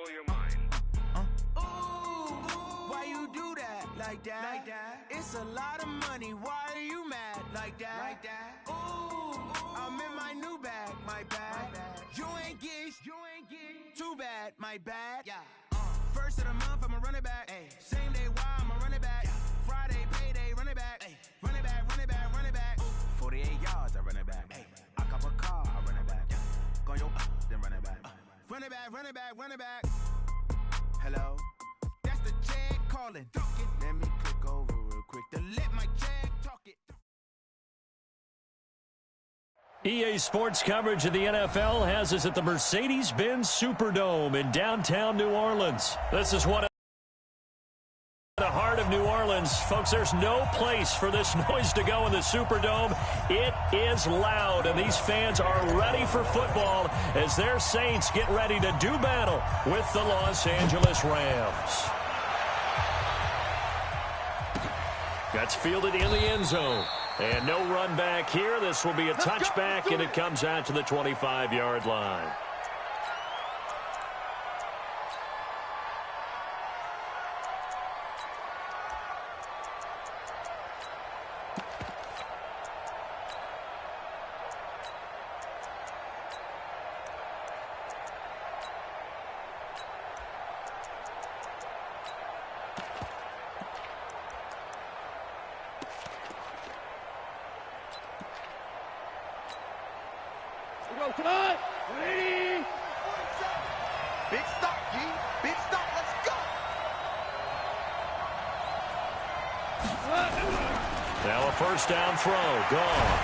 control your mind. Why you do that like that? It's a lot of money. Why are you mad like that? I'm in my new bag, my bad. You ain't get too bad, my bad. First of the month, I'ma run it back. Same day, why I'ma run it back. Friday, payday, run it back. Run it back, run it back, run it back. 48 yards, I run it back. I cop a car, I run it back. Go yo, then run it back. Run it back, run it back, run it back. Hello? That's the check calling. Let me click over real quick to let my check talk it. EA Sports coverage of the NFL has us at the Mercedes-Benz Superdome in downtown New Orleans. This is what the heart of New Orleans. Folks, there's no place for this noise to go in the Superdome. It is loud, and these fans are ready for football as their Saints get ready to do battle with the Los Angeles Rams. That's fielded in the end zone. And no run back here. This will be a touchback, and it comes out to the 25-yard line. Tonight, 180. Big stop, G. Big stop. Let's go. Now a first down throw. Gone.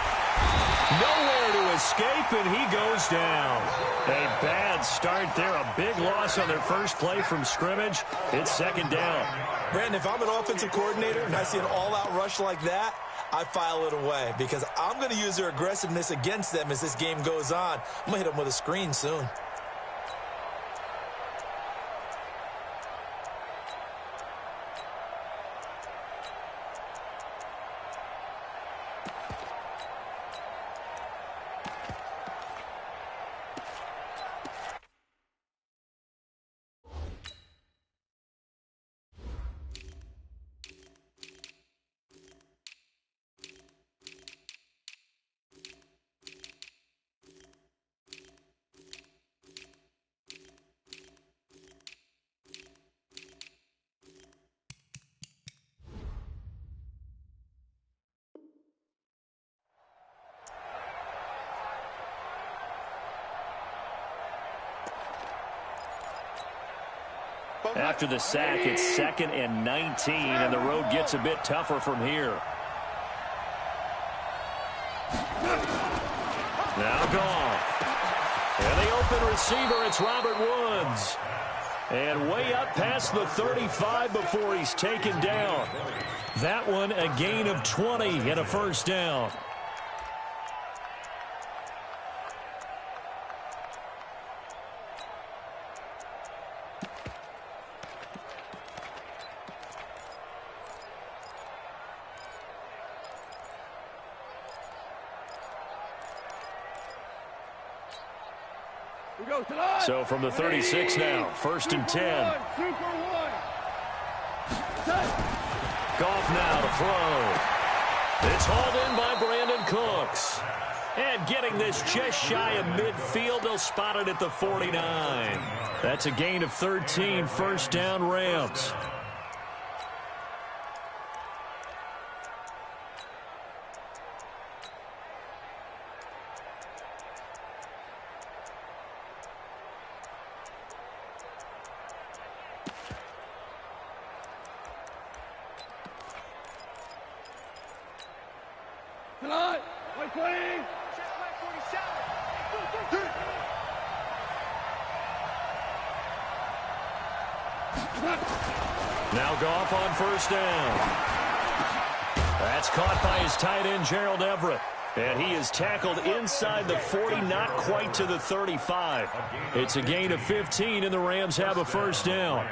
Nowhere to escape, and he goes down. A bad start there. A big loss on their first play from scrimmage. It's second down. Brandon, if I'm an offensive coordinator and I see an all-out rush like that, I file it away because I'm going to use their aggressiveness against them as this game goes on. I'm going to hit them with a screen soon. After the sack, it's 2nd and 19, and the road gets a bit tougher from here. Now Goff. And the open receiver, it's Robert Woods. And way up past the 35 before he's taken down. That one a gain of 20 and a first down. So from the 36 now, 1st and 10. Goff now to throw. It's hauled in by Brandon Cooks. And getting this just shy of midfield, they'll spot it at the 49. That's a gain of 13, first down Rams. Now Goff on first down. That's caught by his tight end, Gerald Everett. And he is tackled inside the 40, not quite to the 35. It's a gain of 15, and the Rams have a first down.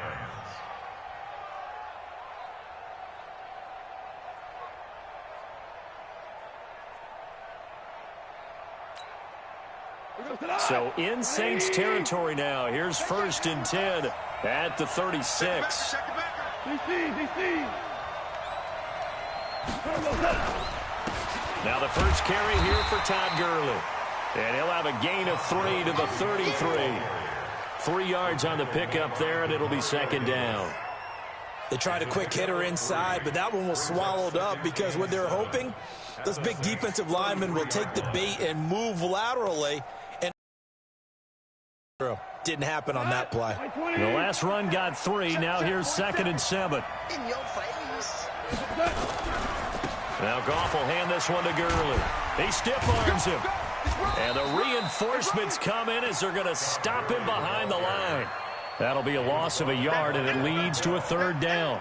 So in Saints territory now. Here's 1st and 10 at the 36. Now the first carry here for Todd Gurley. And he'll have a gain of 3 to the 33. 3 yards on the pickup there, and it'll be 2nd down. They tried a quick hitter inside, but that one was swallowed up because what they're hoping, those big defensive linemen will take the bait and move laterally. And didn't happen on that play. The last run got 3. Now here's 2nd and 7. In your face. Now Goff will hand this one to Gurley. He stiff-arms him. And the reinforcements come in as they're going to stop him behind the line. That'll be a loss of a yard, and it leads to a 3rd down.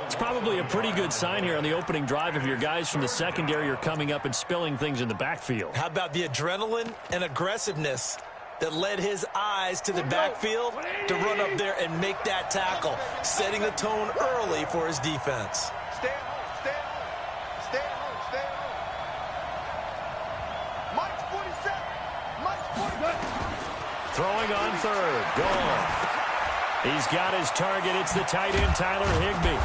It's probably a pretty good sign here on the opening drive if your guys from the secondary are coming up and spilling things in the backfield. How about the adrenaline and aggressiveness that led his eyes to the backfield to run up there and make that tackle, setting the tone early for his defense. Stay at home, stay at home. Stay at home, stay at home. Mike's 47. Mike's 47. Throwing on 3rd. Gone. He's got his target. It's the tight end, Tyler Higbee.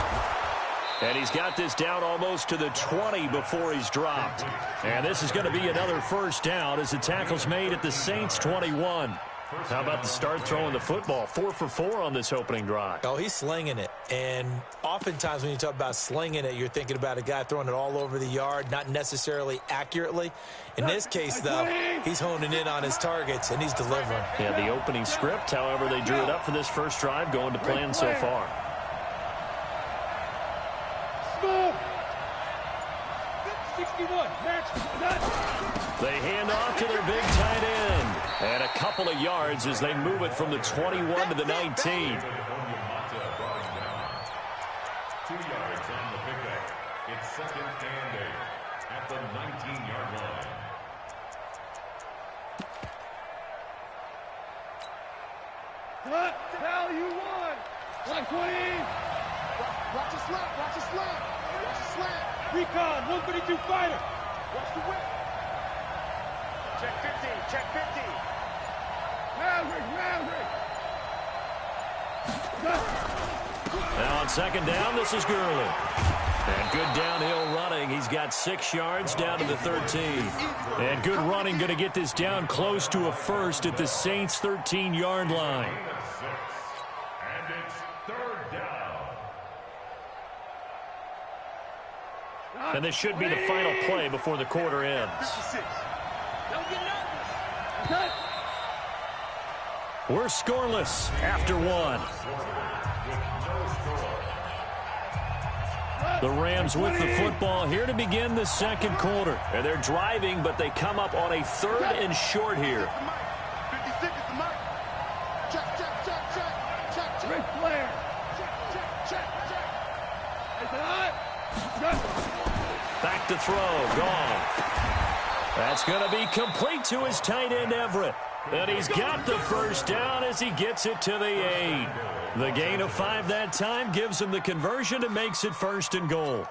And he's got this down almost to the 20 before he's dropped. And this is going to be another 1st down as the tackle's made at the Saints 21. How about the start throwing the football? 4 for 4 on this opening drive. Oh, he's slinging it. And oftentimes when you talk about slinging it, you're thinking about a guy throwing it all over the yard, not necessarily accurately. In this case, though, he's honing in on his targets, and he's delivering. Yeah, the opening script, however, they drew it up for this first drive, going to plan so far. They hand off to their big tight end. And a couple of yards as they move it from the 21 to the 19. 2 yards on the pickup. It's 2nd and 8 at the 19-yard line. What? Hell you won! Like 20! Watch the slant, watch the slant. Watch the slant. Recon, 132 fighter! Watch the whip. Check 15, check 15. Maverick! Now on 2nd down, this is Gurley. And good downhill running. He's got 6 yards down to the 13. And good running, going to get this down close to a 1st at the Saints' 13-yard line. And it's 3rd down. And this should be the final play before the quarter ends. 56. Don't get nervous. Cut! We're scoreless after 1. The Rams with the football here to begin the 2nd quarter. And they're driving, but they come up on a 3rd and short here. 56 is the mark. Check. Ric Flair! Check. Is it on? Cut! Back to throw. Gone. That's going to be complete to his tight end, Everett. And he's got the 1st down as he gets it to the 8. The gain of 5 that time gives him the conversion and makes it 1st and goal.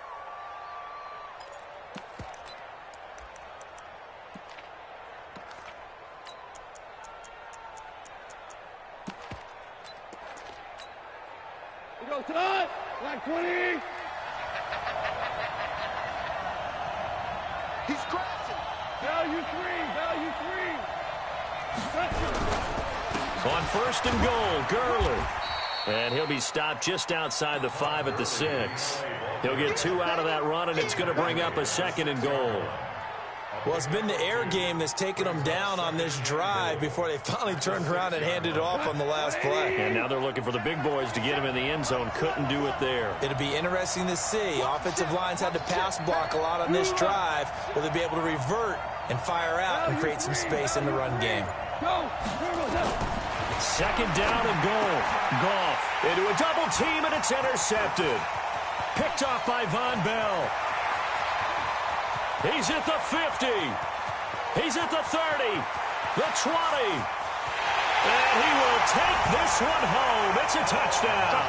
We go tonight! Like 20! He's crashing. Value 3! On 1st and goal, Gurley. And he'll be stopped just outside the 5 at the 6. He'll get 2 out of that run, and it's going to bring up a 2nd and goal. Well, it's been the air game that's taken them down on this drive before they finally turned around and handed it off on the last play. And now they're looking for the big boys to get him in the end zone. Couldn't do it there. It'll be interesting to see. Offensive lines had to pass block a lot on this drive. Will they be able to revert and fire out and create some space in the run game? Go! 2nd down and goal. Goff into a double team, and it's intercepted. Picked off by Von Bell. He's at the 50. He's at the 30. The 20. And he will take this one home. It's a touchdown.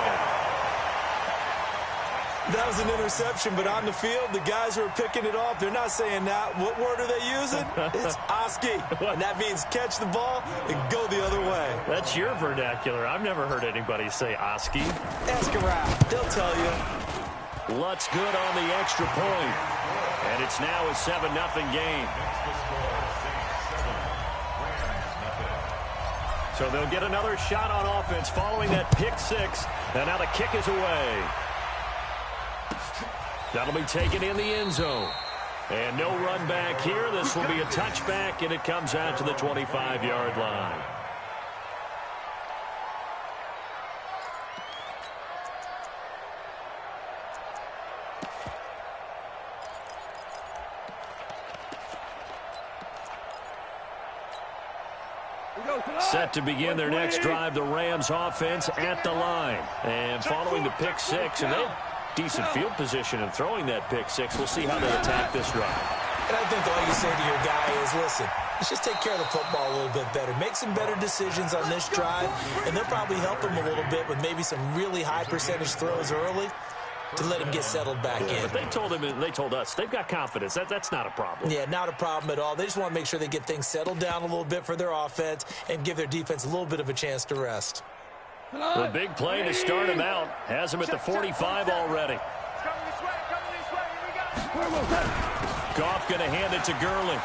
That was an interception, but on the field, the guys who are picking it off, they're not saying that. What word are they using? It's Oski, and that means catch the ball and go the other way. That's your vernacular. I've never heard anybody say Oski. Ask around. They'll tell you. Lutz good on the extra point. And it's now a 7-0 game. So they'll get another shot on offense following that pick six. And now the kick is away. That'll be taken in the end zone. And no run back here. This will be a touchback, and it comes out to the 25-yard line. Set to begin their next drive, the Rams offense at the line. And following the pick six, and they decent field position in throwing that pick six. We'll see how they attack this drive. And I think all you say to your guy is, listen, let's just take care of the football a little bit better. Make some better decisions on this drive, and they'll probably help him a little bit with maybe some really high percentage throws early to let him get settled back in. But they told him, and they told us, they've got confidence. That's not a problem. Yeah, not a problem at all. They just want to make sure they get things settled down a little bit for their offense and give their defense a little bit of a chance to rest. The big play to start him out has him at the 45 already. Goff going to hand it to Gurley.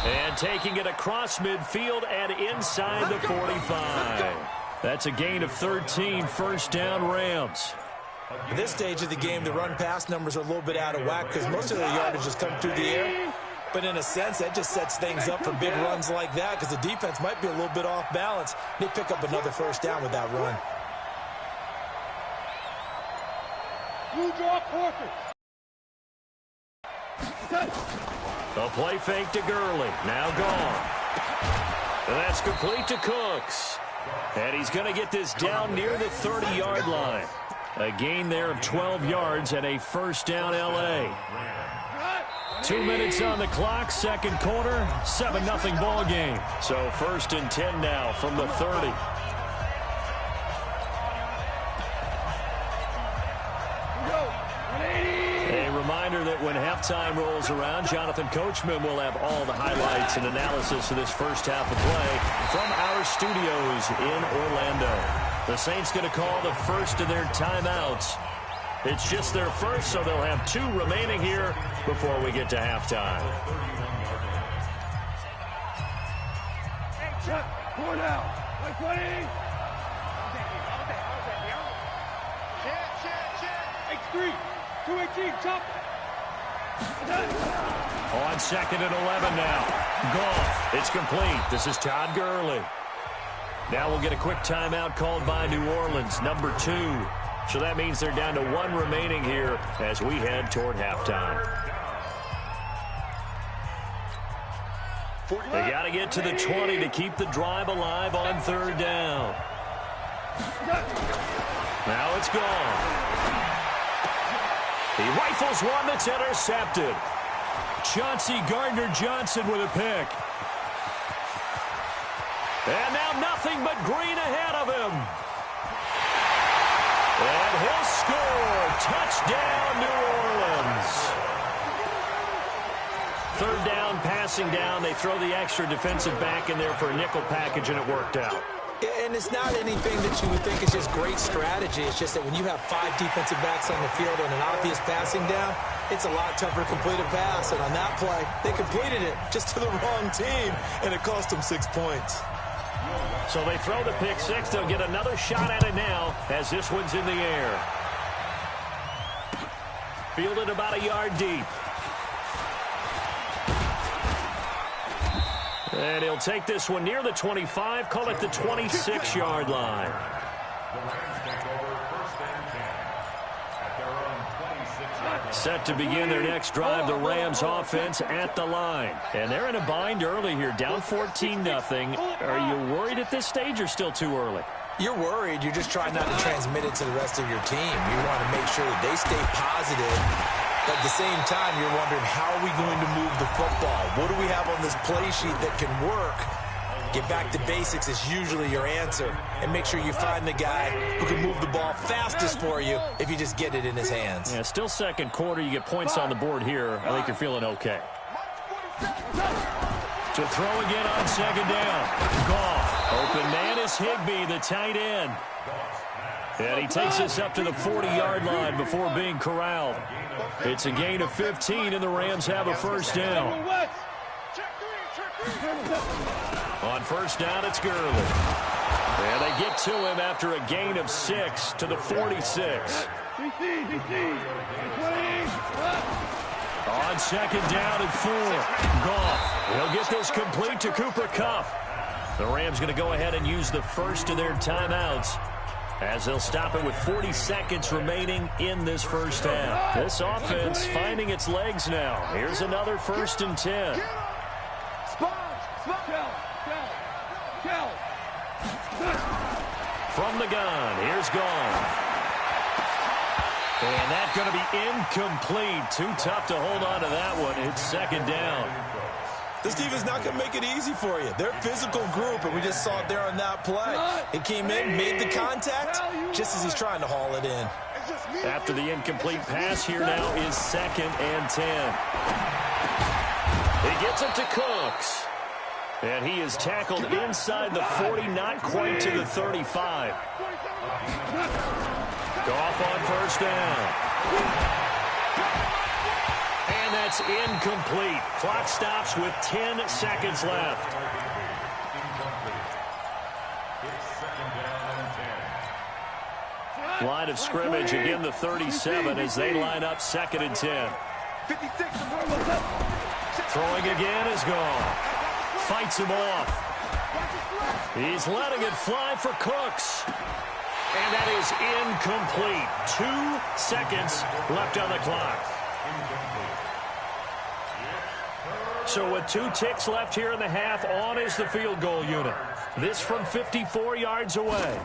And taking it across midfield and inside the 45. That's a gain of 13, first down Rams. At this stage of the game, the run-pass numbers are a little bit out of whack because most of their yardage has come through the air. But in a sense, that just sets things up for big runs like that because the defense might be a little bit off balance. They pick up another first down with that run. You draw Corker. The play fake to Gurley. Now gone. And that's complete to Cooks. And he's going to get this down near the 30-yard line. A gain there of 12 yards and a first down L.A. 2 minutes on the clock, second quarter, 7-0 ball game. So first and 10 now from the 30. A reminder that when halftime rolls around, Jonathan Coachman will have all the highlights and analysis of this first half of play from our studios in Orlando. The Saints going to call the first of their timeouts. It's just their first, so they'll have 2 remaining here before we get to halftime. Check. 4 down. 120. X3. 218. Chop. On second and 11 now. Goff. It's complete. This is Todd Gurley. Now we'll get a quick timeout called by New Orleans, number 2. So that means they're down to 1 remaining here as we head toward halftime. They got to get to the 20 to keep the drive alive on third down. Now it's gone. He rifles one that's intercepted. Chauncey Gardner-Johnson with a pick. And now nothing but green ahead of him. And he'll score. Touchdown, New Orleans. Third down, passing down. They throw the extra defensive back in there for a nickel package, and it worked out. And it's not anything that you would think is just great strategy. It's just that when you have 5 defensive backs on the field and an obvious passing down, it's a lot tougher to complete a pass. And on that play, they completed it just to the wrong team, and it cost them 6 points. So they throw the pick six. They'll get another shot at it now as this one's in the air. Fielded about a yard deep. And he'll take this one near the 25, call it the 26-yard line. Set to begin their next drive, the Rams offense at the line. And they're in a bind early here, down 14-0. Are you worried at this stage or still too early? You're worried. You're just trying not to transmit it to the rest of your team. You want to make sure that they stay positive. But at the same time, you're wondering, how are we going to move the football? What do we have on this play sheet that can work Get back to basics is usually your answer. And make sure you find the guy who can move the ball fastest for you if you just get it in his hands. Yeah, still second quarter. You get points on the board here. I think you're feeling okay. To throw again on second down. Goff. Open man is Higbee, the tight end. And he takes us up to the 40-yard line before being corralled. It's a gain of 15, and the Rams have a first down. On first down, it's Gurley. And they get to him after a gain of 6 to the 46. On second down and 4. Goff. He'll get this complete to Cooper Kupp. The Rams going to go ahead and use the first of their timeouts, as they'll stop it with 40 seconds remaining in this first half. This offense finding its legs now. Here's another 1st and 10. From the gun, here's Goff. And that's going to be incomplete. Too tough to hold on to that one. It's second down. This defense is not going to make it easy for you. They're a physical group, and we just saw it there on that play. He came in, made the contact, just as he's trying to haul it in. After the incomplete pass, here now is 2nd and 10. He gets it to Cooks. And he is tackled inside the 40, not quite to the 35. Goff on first down. And that's incomplete. Clock stops with 10 seconds left. Line of scrimmage, again the 37 as they line up 2nd and 10. Throwing again is Goff. Fights him off. He's letting it fly for Cooks. And that is incomplete. 2 seconds left on the clock. So with 2 ticks left here in the half, on is the field goal unit. This from 54 yards away.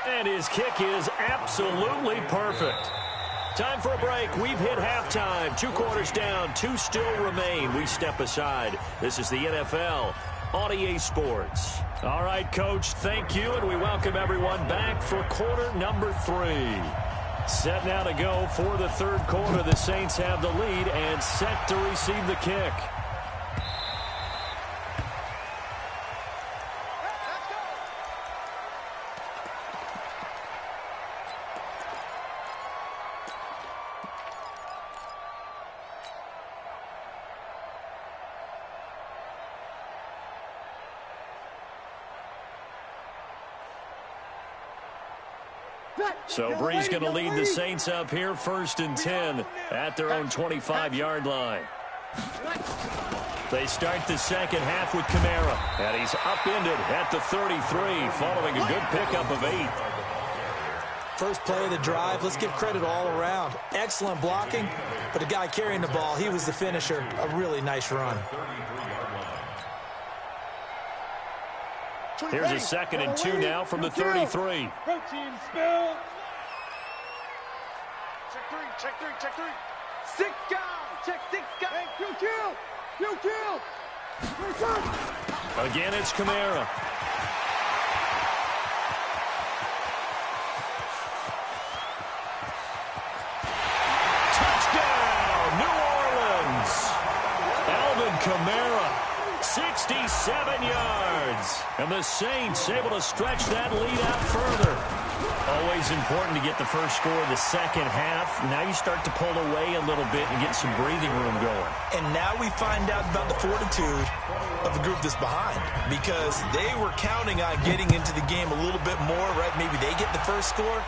And his kick is absolutely perfect. Time for a break. We've hit halftime. 2 quarters down. 2 still remain. We step aside. This is the NFL on EA Sports. All right, Coach, thank you, and we welcome everyone back for quarter number 3. Set now to go for the 3rd quarter. The Saints have the lead and set to receive the kick. So Bree's going to lead the Saints up here 1st and 10 at their own 25-yard line. They start the second half with Kamara, and he's upended at the 33 following a good pickup of 8. First play of the drive, let's give credit all around. Excellent blocking, but the guy carrying the ball, he was the finisher. A really nice run. Here's a 2nd and 2 now from the 33. Protein spill. Check three. 6 guys. Check 6 guys. Hey, you kill. Again, it's Kamara. Touchdown, New Orleans. Alvin Kamara, 67 yards. And the Saints able to stretch that lead out further. Always important to get the first score of the second half. Now you start to pull away a little bit and get some breathing room going. And now we find out about the fortitude of the group that's behind, because they were counting on getting into the game a little bit more, right? Maybe they get the first score.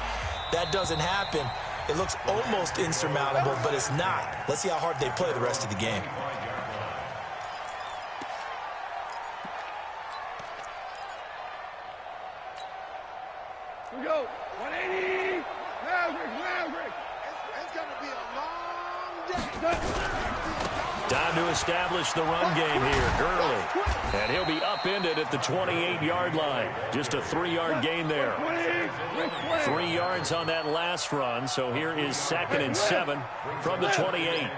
That doesn't happen. It looks almost insurmountable, but it's not. Let's see how hard they play the rest of the game. Here we go. 180. Maverick. It's going to be a long day. Time to establish the run game here. Gurley. And he'll be upended at the 28-yard line. Just a 3-yard gain there. 3 yards on that last run. So here is 2nd and 7 from the 28.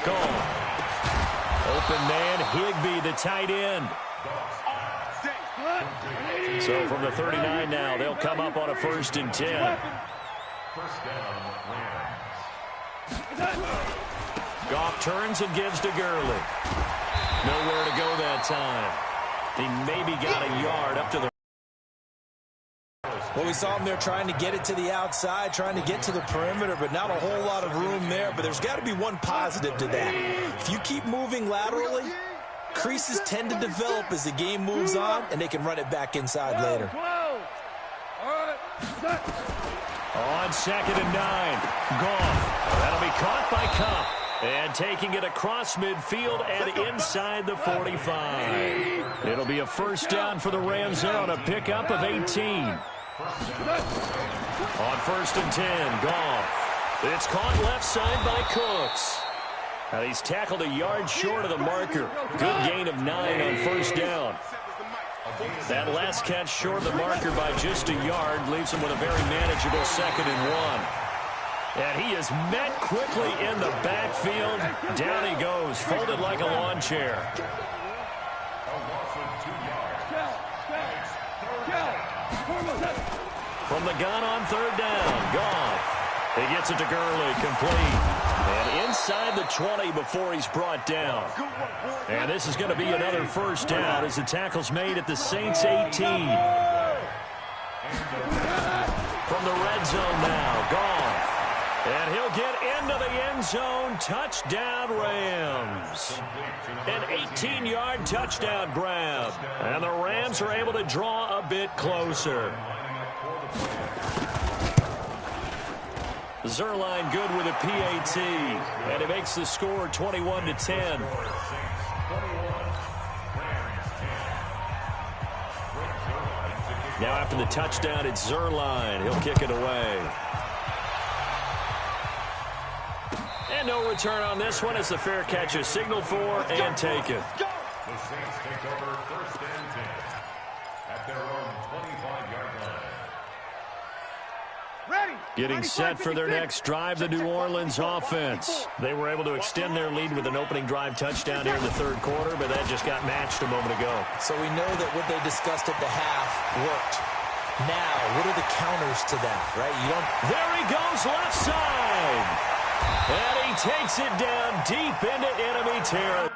Gone. Open man, Higbee, the tight end. So from the 39 now, they'll come up on a 1st and 10. First down, Rams. Goff turns and gives to Gurley. Nowhere to go that time. He maybe got a yard up to the... Well, we saw him there trying to get it to the outside, trying to get to the perimeter, but not a whole lot of room there. But there's got to be one positive to that. If you keep moving laterally, creases tend to develop as the game moves on, and they can run it back inside later. On 2nd and 9, Goff. That'll be caught by Kupp. And taking it across midfield and inside the 45. It'll be a 1st down for the Rams there on a pickup of 18. On 1st and 10, Goff. It's caught left side by Cooks. Now he's tackled a yard short of the marker. Good gain of 9 on 1st down. That last catch short of the marker by just a yard leaves him with a very manageable 2nd and 1. And he is met quickly in the backfield. Down he goes, folded like a lawn chair. From the gun on 3rd down, Goff. He gets it to Gurley, complete. And inside the 20 before he's brought down. And this is going to be another 1st down as the tackle's made at the Saints 18. From the red zone now, Goff. And he'll get into the end zone. Touchdown, Rams. An 18-yard touchdown grab. And the Rams are able to draw a bit closer. Zerline good with a PAT. And it makes the score 21-10. Now after the touchdown, it's Zerline. He'll kick it away. And no return on this one as the fair catch is signaled for and taken. The Saints take over 1st and 10 at their own 25-yard line. Getting set for their next drive, the New Orleans offense. They were able to extend their lead with an opening drive touchdown here in the 3rd quarter, but that just got matched a moment ago. So we know that what they discussed at the half worked. Now, what are the counters to that, right? There he goes, left side. And he takes it down deep into enemy territory.